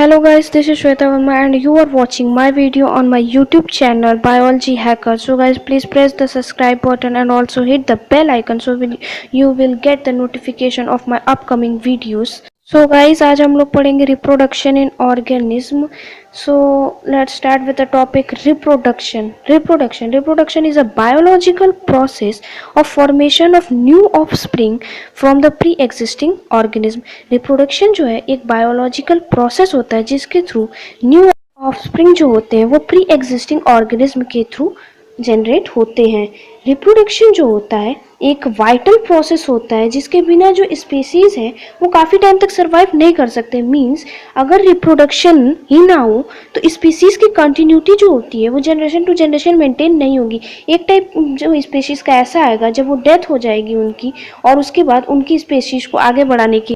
Hello guys, this is Shweta Verma and you are watching my video on my YouTube channel Biology Hacker. So guys, please press the subscribe button and also hit the bell icon so you will get the notification of my upcoming videos. So guys, आज हम लोग पढ़ेंगे reproduction in organism. So let's start with the topic reproduction. Reproduction is a biological process of formation of new offspring from the pre-existing organism. Reproduction जो है एक biological process होता है जिसके थ्रू new offspring जो होते हैं वो pre-existing organism के थ्रू जनरेट होते हैं। रिप्रोडक्शन जो होता है एक वाइटल प्रोसेस होता है जिसके बिना जो स्पीसीज है वो काफ़ी टाइम तक सरवाइव नहीं कर सकते। मींस अगर रिप्रोडक्शन ही ना हो तो स्पीसीज की कंटिन्यूटी जो होती है वो जनरेशन टू जनरेशन मेंटेन नहीं होगी। एक टाइप जो स्पीसीज का ऐसा आएगा जब वो डेथ हो जाएगी उनकी और उसके बाद उनकी स्पीसीज को आगे बढ़ाने की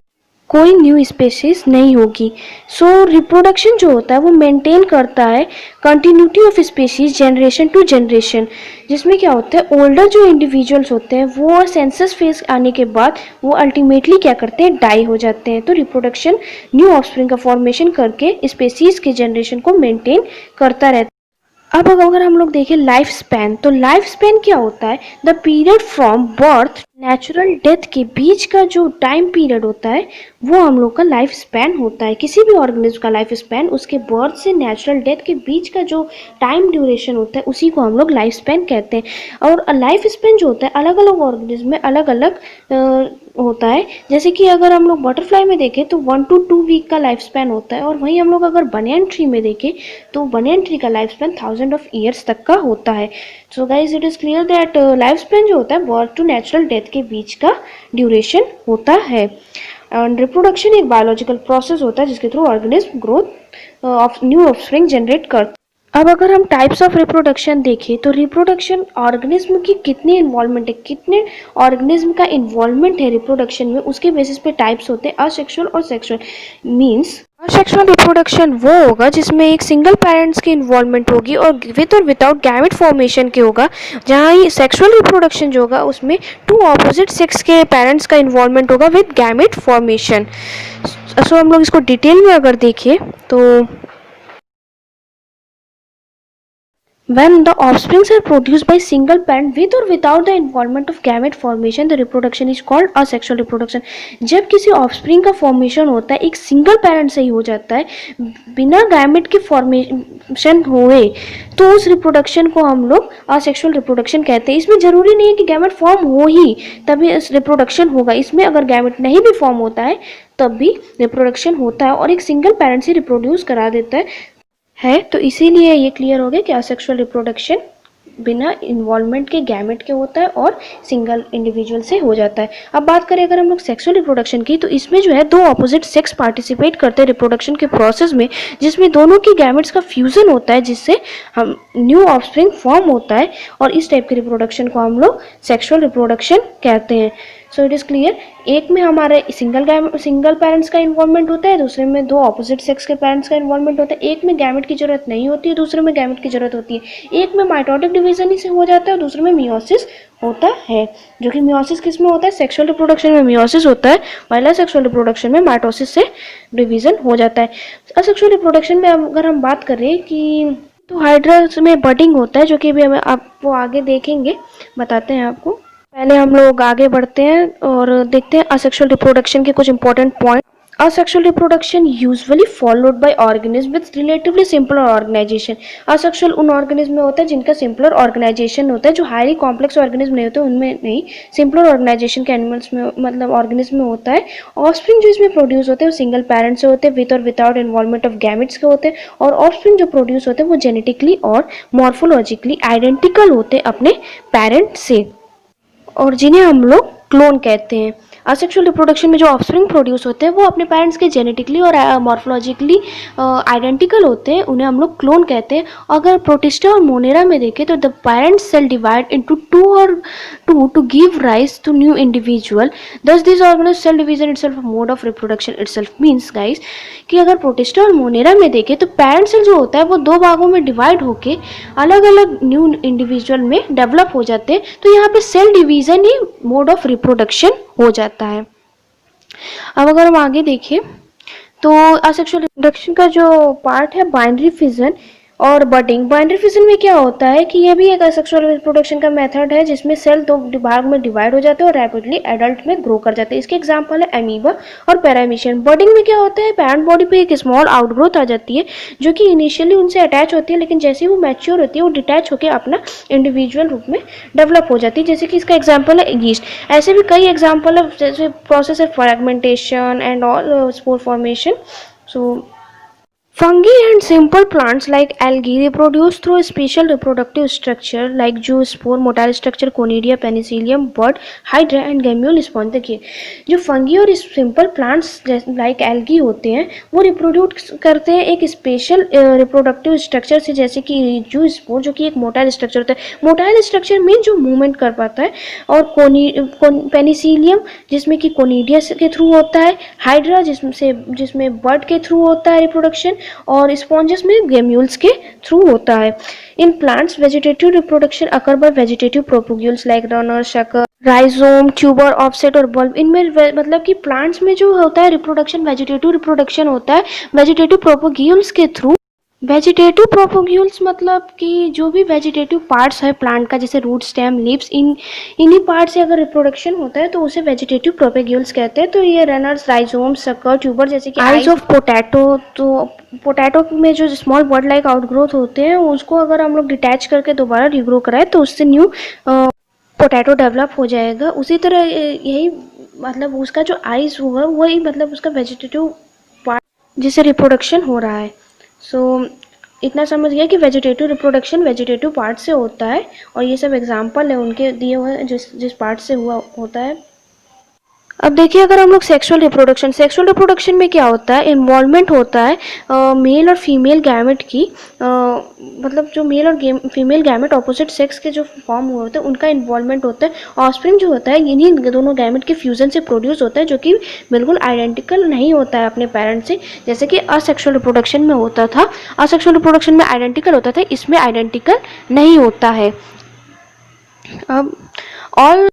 कोई न्यू स्पेसीज नहीं होगी। सो रिप्रोडक्शन जो होता है वो मेंटेन करता है continuity of species generation to generation, जिसमें क्या होता है ओल्डर जो इंडिविजुअल्स होते हैं वो सेंसस फेज आने के बाद वो अल्टीमेटली क्या करते हैं, डाई हो जाते हैं। तो रिप्रोडक्शन न्यू ऑफस्प्रिंग का फॉर्मेशन करके स्पेसीज के जनरेशन को मेंटेन करता रहता है। अब अगर हम लोग देखें लाइफ स्पैन, तो लाइफ स्पैन क्या होता है, the period from birth natural death के बीच का जो टाइम पीरियड होता है वो हम लोग का लाइफ स्पैन होता है। किसी भी ऑर्गेनिज्म का लाइफ स्पैन उसके बर्थ से नेचुरल डेथ के बीच का जो टाइम ड्यूरेशन होता है उसी को हम लोग लाइफ स्पैन कहते हैं। और लाइफ स्पैन जो होता है अलग अलग ऑर्गेनिज्म में अलग अलग होता है। जैसे कि अगर हम लोग बटरफ्लाई में देखें तो 1 to 2 वीक का लाइफ स्पैन होता है, और वहीं हम लोग अगर बनियन ट्री में देखें तो बनियन ट्री का लाइफ स्पैन 1000 ऑफ ईयर्स तक का होता है। So guys it is clear that life span जो होता है बर्थ टू नेचुरल डेथ के बीच का ड्यूरेशन होता है। एंड रिप्रोडक्शन एक बायोलॉजिकल प्रोसेस होता है जिसके through organism growth of new offspring generate करता है। अब अगर हम टाइप्स ऑफ रिप्रोडक्शन देखें तो रिप्रोडक्शन ऑर्गेनिज्म की कितनी इन्वॉल्वमेंट है, कितने ऑर्गेनिज्म का इन्वॉल्वमेंट है रिप्रोडक्शन में, उसके बेसिस पे टाइप्स होते हैं असेक्सुअल और सेक्सुअल। मींस असेक्सुअल रिप्रोडक्शन वो होगा जिसमें एक सिंगल पेरेंट्स की इन्वॉल्वमेंट होगी और विद और विदाउट गैमेट फॉर्मेशन के होगा, जहाँ ही सेक्सुअल रिप्रोडक्शन जो होगा उसमें 2 ऑपोजिट सेक्स के पेरेंट्स का इन्वॉल्वमेंट होगा विद गैमेट फॉर्मेशन। सो हम लोग इसको डिटेल में अगर देखें तो when the offsprings are produced by single parent with or without the involvement of gamete formation, the reproduction is called asexual reproduction। जब किसी offspring का formation होता है एक single parent से ही हो जाता है बिना gamete के formation हुए, तो उस reproduction को हम लोग asexual reproduction कहते हैं। इसमें जरूरी नहीं है कि gamete form हो ही तभी reproduction होगा, इसमें अगर gamete नहीं भी form होता है तब भी reproduction होता है और एक single parent से reproduce करा देता है। तो इसीलिए ये क्लियर हो गया कि असेक्सुअल रिप्रोडक्शन बिना इन्वॉल्वमेंट के गैमेट के होता है और सिंगल इंडिविजुअल से हो जाता है। अब बात करें अगर हम लोग सेक्सुअल रिप्रोडक्शन की, तो इसमें जो है 2 ऑपोजिट सेक्स पार्टिसिपेट करते हैं रिप्रोडक्शन के प्रोसेस में, जिसमें दोनों की गैमेट्स का फ्यूजन होता है जिससे हम न्यू ऑफस्प्रिंग फॉर्म होता है, और इस टाइप के रिप्रोडक्शन को हम लोग सेक्सुअल रिप्रोडक्शन कहते हैं। सो इट इज़ क्लियर, एक में हमारे सिंगल पेरेंट्स का इन्वॉल्वमेंट होता है, दूसरे में 2 ऑपोजिट सेक्स के पेरेंट्स का इन्वॉल्वमेंट होता है। एक में गैमेट की जरूरत नहीं होती है, दूसरे में गैमेट की जरूरत होती है। एक में माइटोटिक डिवीजन ही से हो जाता है और दूसरे में मियोसिस होता है, जो कि मियोसिस किस में होता है, सेक्सुअल रिप्रोडक्शन में मियोसिस होता है, वाइल सेक्सुअल रिप्रोडक्शन में माइटोसिस से डिवीजन हो जाता है। असेक्सुअल रिप्रोडक्शन में अगर हम बात करें कि तो हाइड्रस में बडिंग होता है, जो कि अभी हमें आपको आगे देखेंगे, बताते हैं आपको। पहले हम लोग आगे बढ़ते हैं और देखते हैं असेक्सुअल रिप्रोडक्शन के कुछ important point. Asexual reproduction usually followed by organism with relatively simpler organization। asexual उन ऑर्गेनिज्म में होता है जिनका सिंपलर ऑर्गेनाइजेशन होता है, जो हाईली कॉम्प्लेक्स ऑर्गेनिज्म नहीं होते उनमें नहीं, सिंपलर ऑर्गेनाइजेशन के एनिमल्स में मतलब ऑर्गेनिज्म में होता है। ऑफस्प्रिंग जो इसमें प्रोड्यूस होते हैं वो सिंगल पेरेंट से होते हैं विद और विदाउट इन्वॉल्वमेंट ऑफ गैमेट्स के होते हैं, और ऑफस्प्रिंग जो प्रोड्यूस होते हैं वो जेनेटिकली और मॉर्फोलॉजिकली आइडेंटिकल होते हैं अपने पेरेंट से, और जिन्हें हम लोग क्लोन कहते हैं। असेक्सुअल रिप्रोडक्शन में जो ऑफस्प्रिंग प्रोड्यूस होते हैं वो अपने पेरेंट्स के जेनेटिकली और मॉर्फोलॉजिकली आइडेंटिकल होते हैं, उन्हें हम लोग क्लोन कहते हैं। अगर प्रोटिस्टा और मोनेरा में देखें तो the parents cell divide into 2 to give rise to new individual, thus this organism cell division itself mode of reproduction itself. Means guys कि अगर प्रोटिस्टा और मोनेरा में देखें तो पेरेंट सेल जो होता है वो 2 भागों में डिवाइड होके अलग अलग न्यू इंडिविजुअल में डेवलप हो जाते हैं, तो यहाँ पे सेल डिवीजन ही मोड ऑफ रिप्रोडक्शन हो जाता है। अब अगर हम आगे देखें तो असेक्सुअल रिप्रोडक्शन का जो पार्ट है बाइनरी फिजन और बडिंग। बाइनरी फिजन में क्या होता है कि ये भी एक असेक्सुअल रिप्रोडक्शन का मेथड है जिसमें सेल दो भाग में डिवाइड हो जाते हैं और रैपिडली एडल्ट में ग्रो कर जाते हैं। इसके एग्जांपल है एमीबा और पैरामीशियन। बडिंग में क्या होता है, पैरेंट बॉडी पे एक स्मॉल आउटग्रोथ आ जाती है जो कि इनिशियली उनसे अटैच होती है, लेकिन जैसे ही वो मैच्योर होती है वो डिटैच होकर अपना इंडिविजुअल रूप में डेवलप हो जाती है। जैसे कि इसका एग्जाम्पल है यीस्ट। ऐसे भी कई एग्जाम्पल है, जैसे प्रोसेस है fragmentation and all spore formation. So fungi and simple plants like algae reproduce through a special reproductive structure like zoospore, motile structure, conidia, penicillium, bud, hydra and gamule sponge। देखिए जो fungi और simple plants like algae होते हैं वो reproduce करते हैं एक special reproductive structure से, जैसे कि जूस्पोर जो कि एक मोटाइल स्ट्रक्चर होता है। मोटाइल स्ट्रक्चर में जो मूवमेंट कर पाता है, और पेनिसिलियम जिसमें कि कोनिडिया के थ्रू होता है, हाइड्रा जिसमें बर्ड के थ्रू होता है रिप्रोडक्शन, और स्पॉन्जेस में गेम्यूल्स के थ्रू होता है। In plants vegetative reproduction occur by vegetative propagules like runner, sucker, rhizome, tuber, offset और बल्ब। इनमें मतलब कि प्लांट्स में जो होता है रिप्रोडक्शन वेजिटेटिव रिप्रोडक्शन होता है वेजिटेटिव प्रोपोग्यूल्स के थ्रू। वेजिटेटिव प्रोपोग्यूल्स मतलब कि जो भी वेजिटेटिव पार्ट्स है प्लांट का, जैसे रूट, स्टेम, लीव्स, इन्हीं पार्ट से अगर रिप्रोडक्शन होता है तो उसे वेजिटेटिव प्रोपोग्यूल्स कहते हैं। तो ये रनर्स, राइजोम, सकर, ट्यूबर, जैसे कि आइज ऑफ पोटैटो। तो पोटैटो में जो स्मॉल बर्ड लाइक आउटग्रोथ होते हैं उसको अगर हम लोग डिटैच करके दोबारा रिग्रो कराए तो उससे न्यू पोटैटो डेवलप हो जाएगा। उसी तरह यही मतलब उसका जो आइज होगा वही मतलब उसका वेजिटेटिव पार्ट जिससे रिप्रोडक्शन हो रहा है। सो इतना समझ गया कि वेजिटेटिव रिप्रोडक्शन वेजिटेटिव पार्ट से होता है, और ये सब एग्जांपल है उनके दिए हुए जिस पार्ट से हुआ होता है। अब देखिए अगर हम लोग सेक्सुअल रिप्रोडक्शन में क्या होता है, इन्वॉल्वमेंट होता है मेल और फीमेल गैमेट की, मतलब जो मेल और फीमेल गैमेट ऑपोजिट सेक्स के जो फॉर्म हुए होते हैं उनका इन्वॉल्वमेंट होता है। ऑफस्प्रिंग जो होता है इन्हीं दोनों गैमेट के फ्यूजन से प्रोड्यूस होता है, जो कि बिल्कुल आइडेंटिकल नहीं होता है अपने पेरेंट से, जैसे कि असेक्सुअल रिप्रोडक्शन में होता था। असेक्सुअल रिप्रोडक्शन में आइडेंटिकल होता था, इसमें आइडेंटिकल नहीं होता है। अब all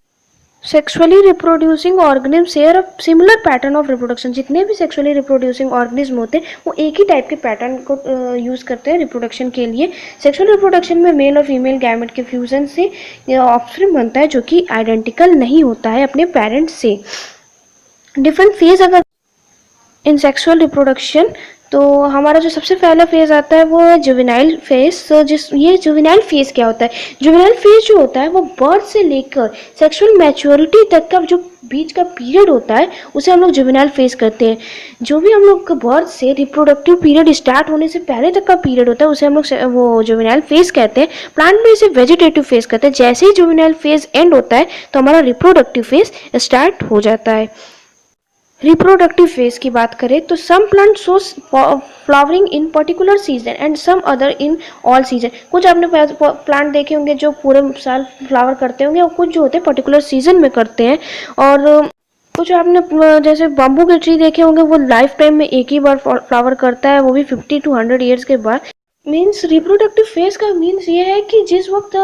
sexually reproducing organism share a similar pattern of reproduction. जितने भी सेक्सुअली रिप्रोड्यूसिंग ऑर्गेनिज्म होते हैं वो एक ही टाइप के पैटर्न को यूज़ करते हैं रिप्रोडक्शन के लिए। सेक्सुअल रिप्रोडक्शन में मेल और फीमेल गैमेट के फ्यूजन से ऑफस्प्रिंग बनता है जो कि आइडेंटिकल नहीं होता है अपने पेरेंट्स से। डिफरेंट फेज अगर इन सेक्सुअल रिप्रोडक्शन, तो हमारा जो सबसे पहला फेज आता है वो है जुवेनाइल फेज। ये जुवेनाइल फेज क्या होता है, जुवेनाइल फेज जो होता है वो बर्थ से लेकर सेक्सुअल मैच्योरिटी तक का जो बीच का पीरियड होता है उसे हम लोग जुवेनाइल फेज करते हैं। जो भी हम लोग का बर्थ से रिप्रोडक्टिव पीरियड स्टार्ट होने से पहले तक का पीरियड होता है उसे हम लोग वो जुवेनाइल फेज कहते हैं। प्लांट में इसे वेजिटेटिव फेज कहते हैं। जैसे ही जुवेनाइल फेज एंड होता है तो हमारा रिप्रोडक्टिव फेज स्टार्ट हो जाता है। रिप्रोडक्टिव फेज की बात करें तो some plant shows flowering in particular season and some other in all season. कुछ आपने प्लांट देखे होंगे जो पूरे साल फ्लावर करते होंगे, और कुछ जो होते हैं पर्टिकुलर सीजन में करते हैं। और कुछ आपने जैसे बम्बू के ट्री देखे होंगे वो लाइफ टाइम में एक ही बार फ्लावर करता है, वो भी 50 to 100 ईयर्स के बाद। मीन्स रिप्रोडक्टिव फेज का मीन्स ये है कि जिस वक्त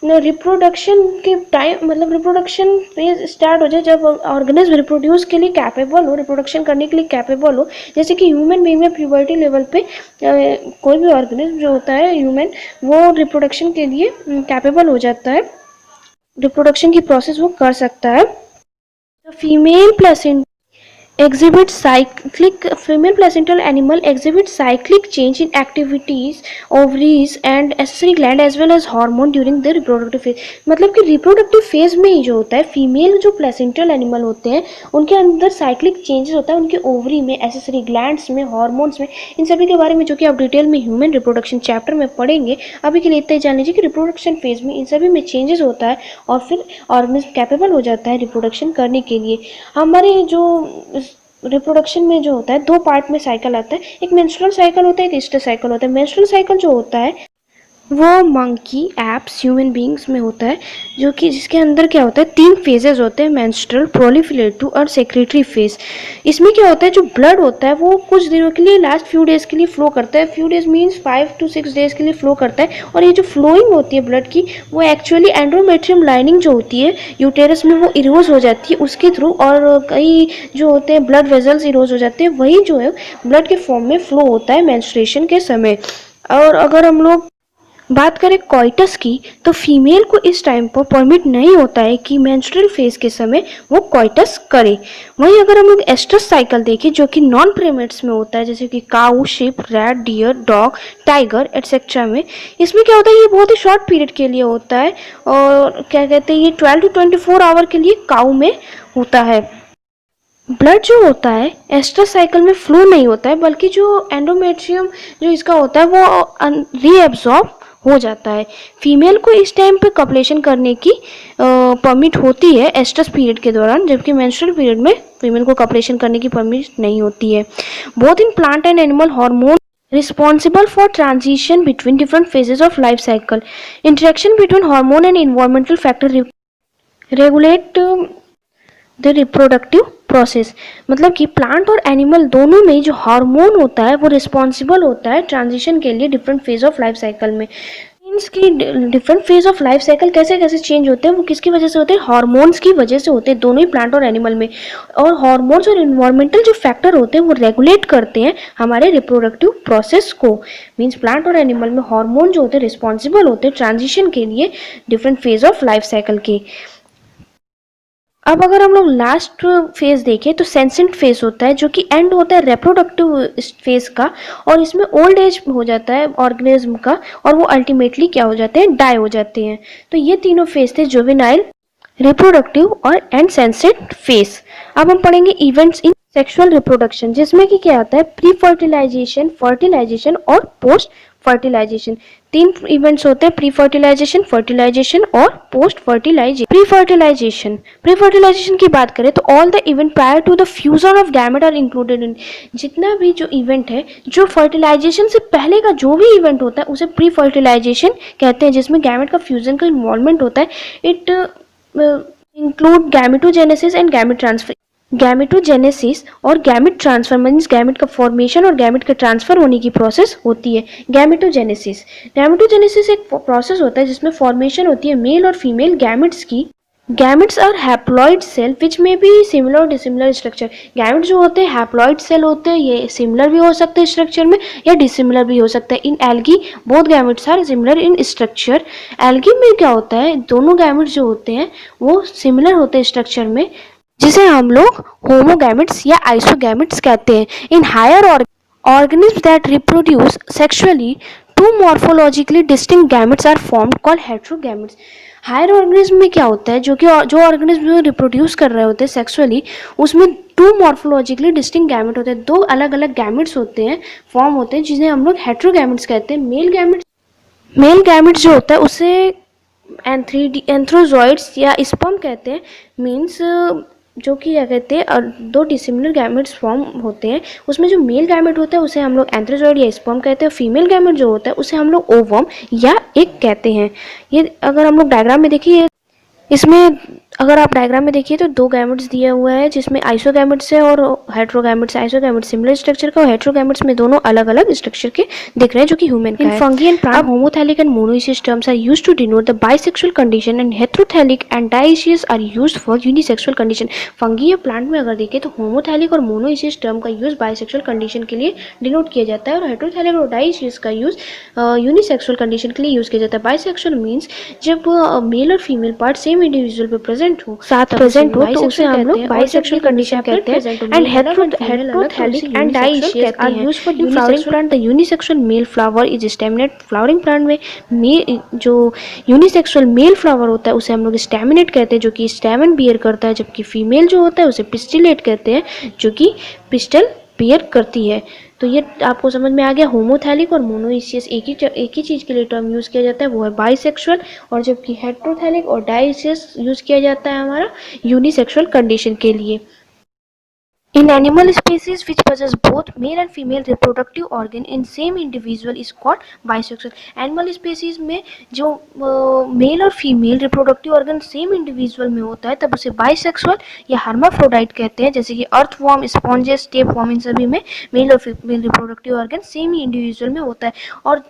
रिप्रोडक्शन के टाइम मतलब रिप्रोडक्शन फेज स्टार्ट हो जाए, जब ऑर्गेनिज्म रिप्रोड्यूस के लिए कैपेबल हो, रिप्रोडक्शन करने के लिए कैपेबल हो। जैसे कि ह्यूमन बीइंग में प्यूबर्टी लेवल पे कोई भी ऑर्गेनिज्म जो होता है ह्यूमन, वो रिप्रोडक्शन के लिए कैपेबल हो जाता है, रिप्रोडक्शन की प्रोसेस वो कर सकता है। Female placenta exhibit cyclic female placental animal exhibit cyclic change in activities, ovaries and accessory gland as well as hormone during the reproductive phase। मतलब कि रिप्रोडक्टिव फेज में ही जो होता है फीमेल जो प्लेसेंटल एनिमल होते हैं उनके अंदर साइक्लिक चेंजेस होता है, उनके ओवरी में, एसेसरी ग्लैंड्स में, हॉर्मोन्स में, इन सभी के बारे में जो कि आप डिटेल में ह्यूमन रिप्रोडक्शन चैप्टर में पढ़ेंगे। अभी के लिए इतना ही जान लीजिए कि रिप्रोडक्शन फेज में इन सभी में चेंजेस होता है और फिर ऑर्गेनिज्म कैपेबल हो जाता है रिप्रोडक्शन करने के लिए। हमारे जो रिप्रोडक्शन में जो होता है दो पार्ट में साइकिल आता है, एक मेंस्ट्रुअल साइकिल होता है, एक ईस्टर साइकिल होता है। मेंस्ट्रुअल साइकिल जो होता है वो मंकी एप्स ह्यूमन बींग्स में होता है, जो कि जिसके अंदर क्या होता है, 3 फेजेस होते हैं, मेंस्ट्रुअल, प्रोलिफरेटिव और सेक्रेटरी फेज। इसमें क्या होता है, जो ब्लड होता है वो कुछ दिनों के लिए, लास्ट फ्यू डेज के लिए फ्लो करता है। Few days means 5 to 6 days के लिए फ्लो करता है। और ये जो फ्लोइंग होती है ब्लड की, वो एक्चुअली एंडोमेट्रियम लाइनिंग जो होती है यूटेरस में, वो इरोज हो जाती है उसके थ्रू, और कई जो होते हैं ब्लड वेजल्स इरोज हो जाते हैं, वही जो है ब्लड के फॉर्म में फ्लो होता है मेंस्ट्रुएशन के समय। और अगर हम लोग बात करें कॉइटस की, तो फीमेल को इस टाइम पर परमिट नहीं होता है कि मेंस्ट्रुअल फेज के समय वो कॉइटस करे। वहीं अगर हम लोग एस्ट्रस साइकिल देखें, जो कि नॉन प्रिमेट्स में होता है, जैसे कि cow, sheep, rat, deer, dog, tiger etcetera में, इसमें क्या होता है, ये बहुत ही शॉर्ट पीरियड के लिए होता है। और क्या कहते हैं, ये 12 to 24 आवर के लिए काऊ में होता है। ब्लड जो होता है एस्ट्रस साइकिल में फ्लो नहीं होता है, बल्कि जो एंडोमेट्रियम जो इसका होता है वो रीएब्जॉर्ब हो जाता है। फीमेल को इस टाइम पे कपलेशन करने की परमिट होती है एस्ट्रस पीरियड के दौरान, जबकि मेंस्ट्रुअल पीरियड में फीमेल को कपलेशन करने की परमिट नहीं होती है। Both in plant and animal hormone responsible for transition between different phases of life cycle. Interaction between hormone and environmental factor regulate the reproductive process. मतलब कि प्लांट और एनिमल दोनों में जो हार्मोन होता है वो रिस्पॉन्सिबल होता है ट्रांजिशन के लिए different phase of life cycle में। मीन्स की different phase of life cycle कैसे कैसे चेंज होते हैं, वो किसकी वजह से होते हैं, हार्मोन्स की वजह से होते हैं, दोनों ही प्लांट और एनिमल में। और हार्मोन्स और इन्वायरमेंटल जो फैक्टर होते हैं वो रेगुलेट करते हैं हमारे रिप्रोडक्टिव प्रोसेस को। मीन्स प्लांट और एनिमल में हार्मोन जो होते हैं रिस्पॉन्सिबल होते हैं ट्रांजिशन के लिए different phase of life cycle के। अब अगर हम लोग लास्ट फेज देखें तो सेंसेंट फेज होता है, जो कि एंड होता है रिप्रोडक्टिव फेज का, और इसमें ओल्ड एज हो जाता है ऑर्गेनिज्म का, और वो अल्टीमेटली क्या हो जाते हैं, डाई हो जाते हैं। तो ये तीनों फेज थे, जुवेनाइल, रिप्रोडक्टिव और एंड सेंसेंट फेज। अब हम पढ़ेंगे इवेंट्स इन सेक्सुअल रिप्रोडक्शन, जिसमें कि क्या आता है, प्री फर्टिलाइजेशन, फर्टिलाइजेशन और पोस्ट फर्टिलाइजेशन। 3 इवेंट्स होते हैं, प्री फर्टिलाइजेशन, फर्टिलाइजेशन और पोस्ट फर्टिलाइजेशन। प्री फर्टिलाइजेशन की बात करें तो all the event prior to the fusion of gamete are included in. जितना भी जो इवेंट है, जो फर्टिलाइजेशन से पहले का जो भी इवेंट होता है उसे प्री फर्टिलाइजेशन कहते हैं, जिसमें गैमेट का फ्यूजन का इन्वॉल्वमेंट होता है। It include gametogenesis and gamete transfer. Gametogenesis और गैमेट ट्रांसफर मीन्स गैमेट का फॉर्मेशन और गैमेट के ट्रांसफर होने की प्रोसेस होती है। गैमेटोजेनेसिस एक प्रोसेस होता है जिसमें फॉर्मेशन होती है मेल और फीमेल गैमेट्स की। Gametes are haploid cell which में बी सिमिलर और डिसिमिलर स्ट्रक्चर। गैमेट जो होते हैं हैप्लॉइड सेल होते हैं, ये सिमिलर भी हो सकते हैं स्ट्रक्चर में या डिसिमिलर भी हो सकता है। In algae both gametes are similar in structure. Algae में क्या होता है, दोनों गैमेट्स जो होते हैं वो सिमिलर होते हैं स्ट्रक्चर में, जिसे हम लोग होमोगैमेट्स या आइसोगैमेट्स कहते हैं। In higher organisms that reproduce sexually, two morphologically distinct gametes are formed called heterogametes. Higher organism में क्या होता है, जो ऑर्गेनिज्म रिप्रोड्यूस कर रहे होते हैं सेक्सुअली, उसमें 2 मॉर्फोलॉजिकली डिस्टिंक्ट गैमेट होते हैं, 2 अलग अलग गैमेट्स होते हैं, फॉर्म होते हैं, जिन्हें हम लोग हेट्रोगैमेट्स कहते हैं। मेल गैमेट्स जो होता है उसे एंथ्रोजॉइड्स या स्पर्म कहते हैं। मीन्स जो कि क्या कहते हैं, 2 डिसिमिलर गैमेट्स फॉर्म होते हैं, उसमें जो मेल गैमेट होता है उसे हम लोग एंथ्रोजॉइड या स्पर्म कहते हैं, फीमेल गैमेट जो होता है उसे हम लोग ओवम या एग कहते हैं। ये अगर हम लोग डायग्राम में देखिए, इसमें अगर आप डायग्राम में देखिए तो 2 गैमेट्स दिया हुआ है, जिसमें आइसोगैमेट्स है और हेट्रोगैमेट्स। आइसोगैमेट्स सिमिलर स्ट्रक्चर का और हेट्रोगैमेट्स में दोनों अलग अलग स्ट्रक्चर के दिख रहे हैं, जो कि ह्यूमन का है। In fungi and plant homothallic and monoecious terms are used to denote the bisexual condition and heterothallic and dioecious are used for unisexual condition. Fungi या प्लांट में अगर देखें तो होमोथैलिक और मोनोइसियस टर्म का यूज बाइसेक्सुअल कंडीशन के लिए denote किया जाता है, और हेटेरोथैलिक और डाइसियस का यूज यूनिसेक्सुअल कंडीशन के लिए यूज किया जाता है। बाइसेक्सुअल मीन्स जब मेल और फीमेल पार्ट सेम इंडिविजुअल पे प्रेजेंट हो, प्रेजेंट हो, तो उसे हम लोग बाइसेक्सुअल कंडीशन कहते हैं। And heterothallic and dioecious are used for flowering plant. The unisexual male flower is staminate. Flowering plant में जो यूनिसेक्सुअल मेल फ्लावर होता है उसे हम लोग स्टेमिनेट कहते हैं, जो कि स्टेमन बियर करता है, जबकि फीमेल जो होता है उसे पिस्टिलेट कहते हैं, जो कि पिस्टल बियर करती है। तो ये आपको समझ में आ गया। होमोथैलिक और मोनोइसियस एक ही चीज़ के लिए टर्म यूज़ किया जाता है, वो है बाइसेक्सुअल, और जबकि हेटेरोथैलिक और डाइसियस यूज़ किया जाता है हमारा यूनिसेक्सुअल कंडीशन के लिए। In animal species which possess both male and female reproductive organ in same individual is called bisexual. Animal species में जो मेल और female reproductive organ same individual में होता है तब उसे बाइसेक्सुअल या हर्माफ्रोडाइट कहते हैं, जैसे कि अर्थवॉर्म, स्पॉन्जेस, टेपवॉर्म, इन सभी में मेल और फीमेल रिप्रोडक्टिव ऑर्गन सेम ही इंडिविजुअल में होता है। और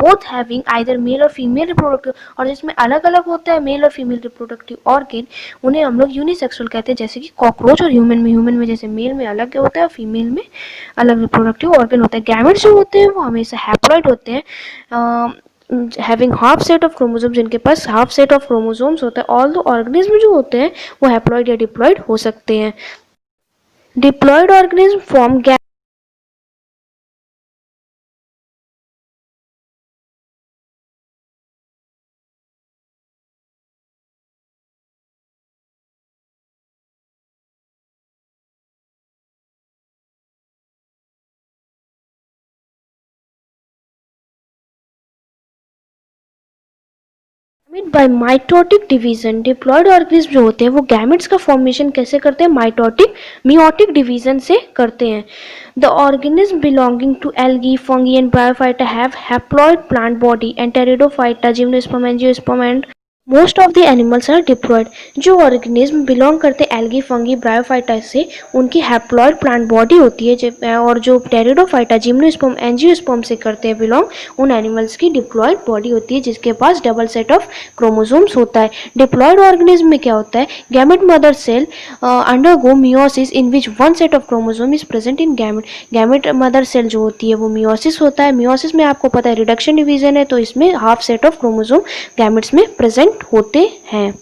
बोथ हैविंग आइदर मेल और फीमेल रिप्रोडक्टिव, और जिसमें अलग अलग होता है मेल और फीमेल रिप्रोडक्टिव ऑर्गन उन्हें हम लोग यूनिसेक्सुअल कहते हैं, जैसे कि कॉकरोच और ह्यूमन में जैसे मेल में अलग होता है और फीमेल में अलग रिप्रोडक्टिव ऑर्गन होता है। गैमेट्स जो होते हैं वो हमेशा हैप्लॉइड होते हैं, having half set of chromosomes, जिनके पास हाफ सेट ऑफ क्रोमोसोम्स होता है। ऑल दो ऑर्गेनिज्म जो होते हैं वो हैप्लॉइड या डिप्लॉइड हो सकते हैं। Diploid organism form by mitotic division. Diploid organism जो होते हैं वो गैमेट्स का फॉर्मेशन कैसे करते हैं? मियोटिक डिवीजन से करते हैं। The organism belonging to algae, fungi and bryophyta have haploid plant body and pteridophyta, gymnosperm, angiosperm and most of the animals are diploid. जो ऑर्गेनिज्म बिलोंग करते हैं एल्गी, फंगी, ब्रायोफाइटा से, उनकी हैप्लॉइड प्लांट बॉडी होती है, और जो pteridophyta, gymnosperm, angiosperm से करते हैं बिलोंग, उन एनिमल्स की डिप्लॉइड बॉडी होती है जिसके पास डबल सेट ऑफ क्रोमोसोम्स होता है। डिप्लॉइड ऑर्गेनिज्म में क्या होता है? Gamete mother cell undergo meiosis in which one set of chromosome is present in gamete. Gamete mother cell जो होती है वो मियोसिस होता है। मियोसिस में आपको पता है रिडक्शन डिवीजन है, तो इसमें half set of chromosome gametes में प्रेजेंट होते हैं।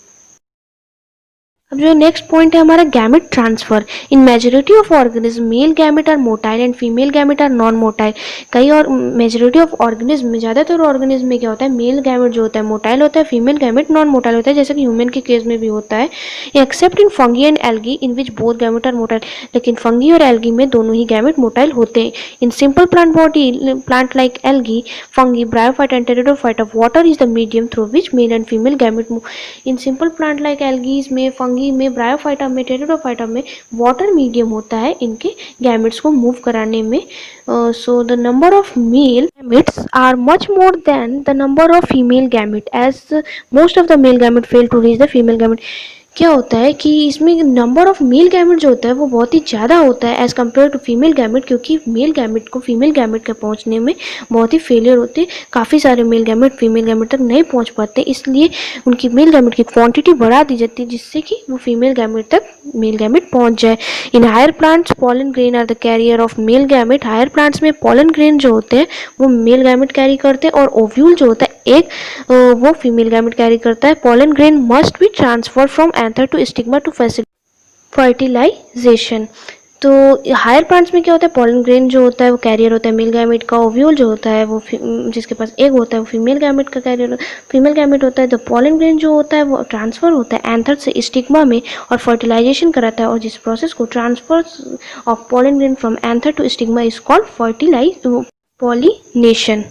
अब जो नेक्स्ट पॉइंट है हमारा gamete transfer. In majority of organism male gamete are motile and female gamete are non motile. कई और मेजॉरिटी ऑफ ऑर्गेनिज्म में, ज़्यादातर ऑर्गेनिज्म में क्या होता है? मेल गैमेट जो होता है मोटाइल होता है, फीमेल गैमेट नॉन मोटाइल होता है, जैसे कि ह्यूमन के केस में भी होता है। Except in fungi and algae in which both gamete are motile. लेकिन फंगी और एल्गी में दोनों ही गैमेट मोटाइल होते हैं। In simple plant body, plant like algae, fungi, bryophyta and pteridophyta, water is the medium through which male and female gamete move. In simple plant like algaes में, fungi में, bryophyta में, pteridophyta में water medium होता है इनके gametes को move कराने में। So the number of male gametes are much more than the number of female gamete, as most of the male gamete fail to reach the female gamete। क्या होता है कि इसमें नंबर ऑफ मेल गैमेट जो होता है वो बहुत ही ज़्यादा होता है as compare to female gamete, क्योंकि मेल गैमेट को फीमेल गैमेट के पहुंचने में बहुत ही फेलियर होते हैं। काफ़ी सारे मेल गैमेट फीमेल गैमेट तक नहीं पहुंच पाते, इसलिए उनकी मेल गैमेट की क्वांटिटी बढ़ा दी जाती है जिससे कि वो फीमेल गैमेट तक मेल गैमेट पहुंच जाए। In higher plants pollen grain are the carrier of male gamete. Higher plants में पॉलन ग्रेन जो होते हैं वो मेल गैमेट कैरी करते हैं, और ओव्यूल जो होता है एक वो फीमेल गैमेट कैरी करता है। Pollen grain must be transfer from anther to stigma to fertilization. तो हायर प्लांट्स में क्या होता है? पॉलन ग्रेन जो होता है वो कैरियर होता है मेल गैमेट का। ओव्यूल जो होता है वो जिसके पास एग होता है वो फीमेल गैमेट का कैरियर, फीमेल गैमेट होता है। तो पॉलन ग्रेन जो होता है वो ट्रांसफर होता है एंथर से स्टिग्मा में और फर्टिलाइजेशन कराता है, और जिस प्रोसेस को transfer of pollen grain from anther to stigma is called pollination.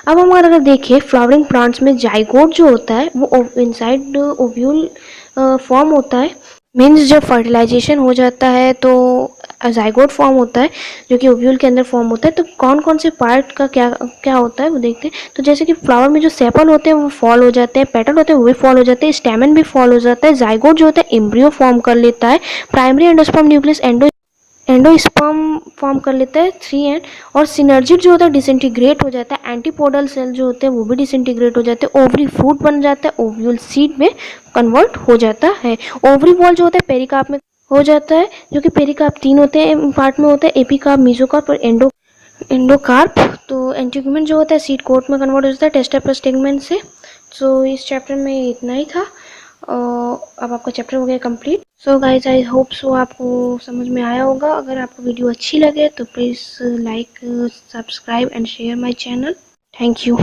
अब हम अगर देखें फ्लावरिंग प्लांट्स में जाइगोट जो होता है वो इनसाइड ओव्यूल फॉर्म होता है। मीन्स जब फर्टिलाइजेशन हो जाता है तो जाइगोट फॉर्म होता है जो कि ओव्यूल के अंदर फॉर्म होता है। तो कौन कौन से पार्ट का क्या क्या होता है वो देखते हैं। तो जैसे कि फ्लावर में जो सेपल होते हैं वो फॉल हो जाते हैं, पेटल होते हैं वो भी फॉल हो जाते हैं, स्टेमन भी फॉल हो जाता है। जाइगोट जो होता है एम्ब्रियो फॉर्म कर लेता है, primary endosperm nucleus endosperm form कर लेता है 3 एंड, और सिनर्जिड जो होता है डिसइंटीग्रेट हो जाता है। एंटीपोडल सेल जो होते हैं वो भी डिसइंटीग्रेट हो जाते हैं। ओवरी फ्रूट बन जाता है, ओव्यूल सीड में कन्वर्ट हो जाता है। ओवरी बॉल जो होता है पेरिकार्प में हो जाता है, जो कि पेरिकार्प 3 होते हैं पार्ट में होता है, एपिकार्प, मेसोकार्प और एंडोकार्प। तो एंटीग्यूमेंट जो होता है सीड कोट में कन्वर्ट हो जाता है टेस्टा प्लस टेगमेंट से। सो इस चैप्टर में इतना ही था। अब आपका चैप्टर हो गया complete. So guys I hope so आपको समझ में आया होगा। अगर आपको वीडियो अच्छी लगे तो please like, subscribe and share my channel. Thank you.